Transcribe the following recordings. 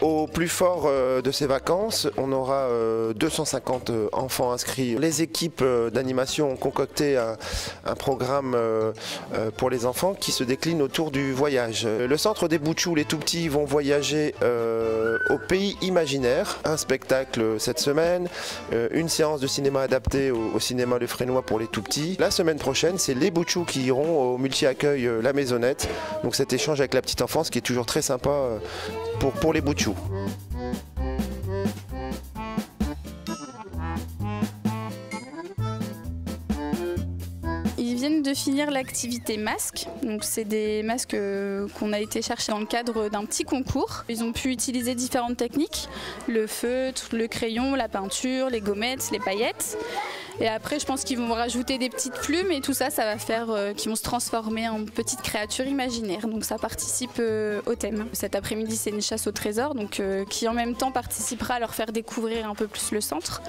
Au plus fort de ces vacances, on aura 250 enfants inscrits. Les équipes d'animation ont concocté un programme pour les enfants qui se décline autour du voyage. Le centre des Boutchous, les tout-petits, vont voyager au pays imaginaire. Un spectacle cette semaine, une séance de cinéma adaptée au cinéma Le Fresnois pour les tout-petits. La semaine prochaine, c'est les Boutchous qui iront au multi-accueil La Maisonnette. Donc cet échange avec la petite enfance qui est toujours très sympa pour les Boutchous. Ils viennent de finir l'activité masque, donc c'est des masques qu'on a été chercher dans le cadre d'un petit concours. Ils ont pu utiliser différentes techniques, le feutre, le crayon, la peinture, les gommettes, les paillettes. Et après, je pense qu'ils vont rajouter des petites plumes et tout ça, ça va faire qu'ils vont se transformer en petites créatures imaginaires. Donc ça participe au thème. Cet après-midi, c'est une chasse au trésor, donc qui en même temps participera à leur faire découvrir un peu plus le centre.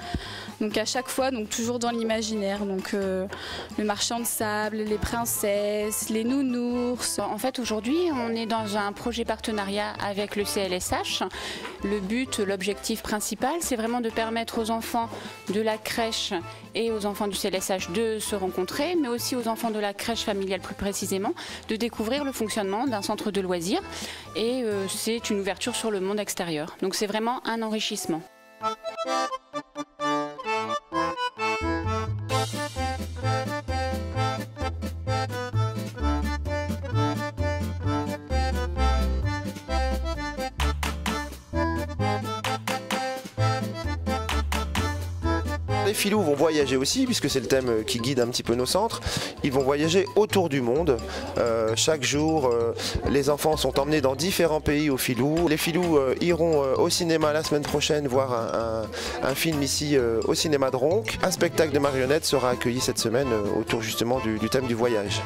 Donc à chaque fois, donc toujours dans l'imaginaire. Donc le marchand de sable, les princesses, les nounours. En fait, aujourd'hui, on est dans un projet partenariat avec le CLSH. Le but, l'objectif principal, c'est vraiment de permettre aux enfants de la crèche et aux enfants du CLSH de se rencontrer, mais aussi aux enfants de la crèche familiale plus précisément, de découvrir le fonctionnement d'un centre de loisirs. Et c'est une ouverture sur le monde extérieur. Donc c'est vraiment un enrichissement. Les filous vont voyager aussi, puisque c'est le thème qui guide un petit peu nos centres. Ils vont voyager autour du monde. Chaque jour, les enfants sont emmenés dans différents pays au filou. Les filous iront au cinéma la semaine prochaine voir un film ici au cinéma de Ronc. Un spectacle de marionnettes sera accueilli cette semaine autour justement du thème du voyage.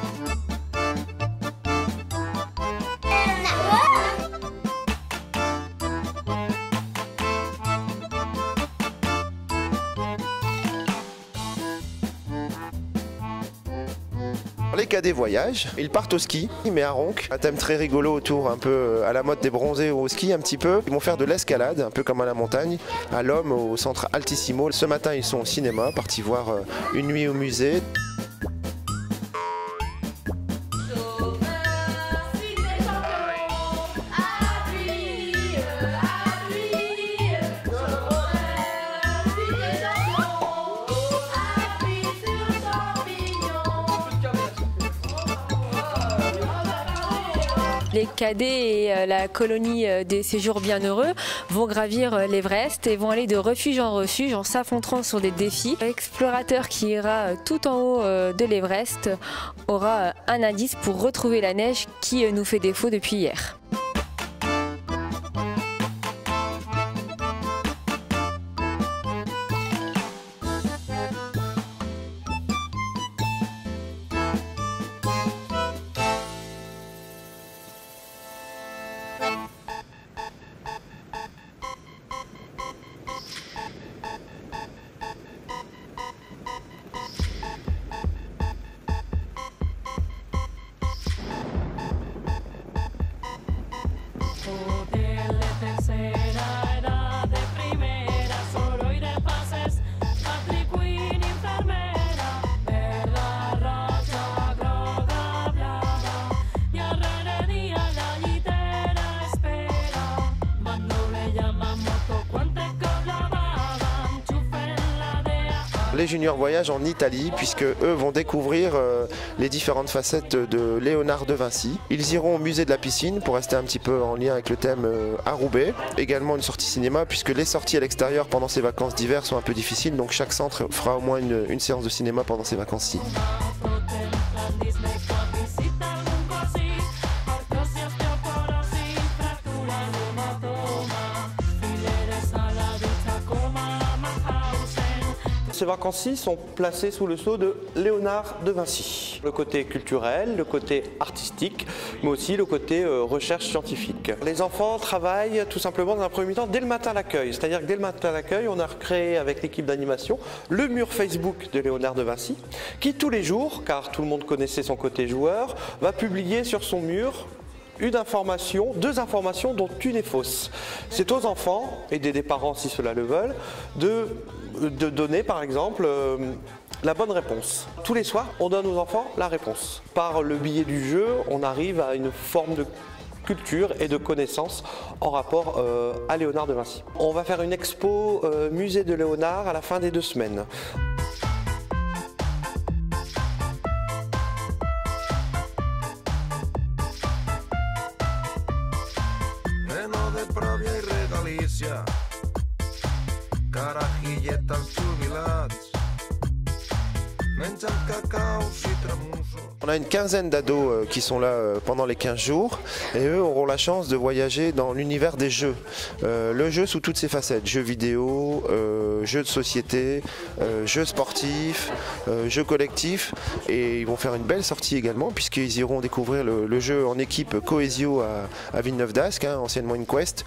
Les cadets voyagent, ils partent au ski, mais à Ronc, un thème très rigolo autour un peu à la mode des bronzés au ski un petit peu. Ils vont faire de l'escalade, un peu comme à la montagne, à l'Homme, au centre Altissimo. Ce matin, ils sont au cinéma, partis voir Une nuit au musée. Les cadets et la colonie des séjours bienheureux vont gravir l'Everest et vont aller de refuge en s'affrontant sur des défis. L'explorateur qui ira tout en haut de l'Everest aura un indice pour retrouver la neige qui nous fait défaut depuis hier. Les juniors voyagent en Italie puisque eux vont découvrir les différentes facettes de Léonard de Vinci. Ils iront au musée de la piscine pour rester un petit peu en lien avec le thème à Roubaix. Également une sortie cinéma puisque les sorties à l'extérieur pendant ces vacances d'hiver sont un peu difficiles, donc chaque centre fera au moins une séance de cinéma pendant ces vacances-ci. Ces vacances-ci sont placées sous le sceau de Léonard de Vinci. Le côté culturel, le côté artistique, mais aussi le côté recherche scientifique. Les enfants travaillent tout simplement dans un premier temps dès le matin à l'accueil. C'est-à-dire que dès le matin à l'accueil, on a recréé avec l'équipe d'animation le mur Facebook de Léonard de Vinci, qui tous les jours, car tout le monde connaissait son côté joueur, va publier sur son mur deux informations dont une est fausse. C'est aux enfants et des parents si cela le veulent de donner par exemple la bonne réponse. Tous les soirs, on donne aux enfants la réponse. Par le biais du jeu, on arrive à une forme de culture et de connaissances en rapport à Léonard de Vinci. On va faire une expo musée de Léonard à la fin des 2 semaines. On a une quinzaine d'ados qui sont là pendant les 15 jours et eux auront la chance de voyager dans l'univers des jeux. Le jeu sous toutes ses facettes, jeux vidéo, jeux de société, jeux sportifs, jeux collectifs, et ils vont faire une belle sortie également puisqu'ils iront découvrir le jeu en équipe Cohesio à Villeneuve d'Ascq, anciennement InQuest.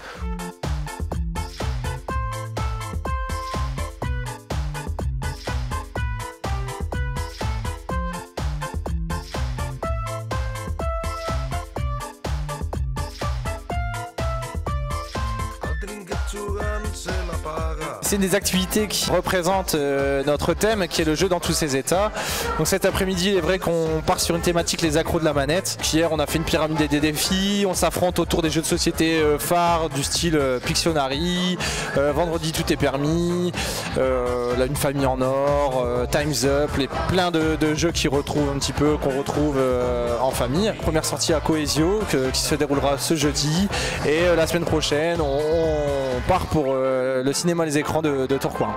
C'est une des activités qui représente notre thème, qui est le jeu dans tous ses états. Donc cet après-midi, il est vrai qu'on part sur une thématique, les accros de la manette. Hier, on a fait une pyramide des défis, on s'affronte autour des jeux de société phares du style Pictionary, Vendredi tout est permis, Une famille en or, Time's Up, plein de jeux qu'on retrouve en famille. Première sortie à Cohesio qui se déroulera ce jeudi, et la semaine prochaine, on part pour le cinéma Les Écrans de Tourcoing.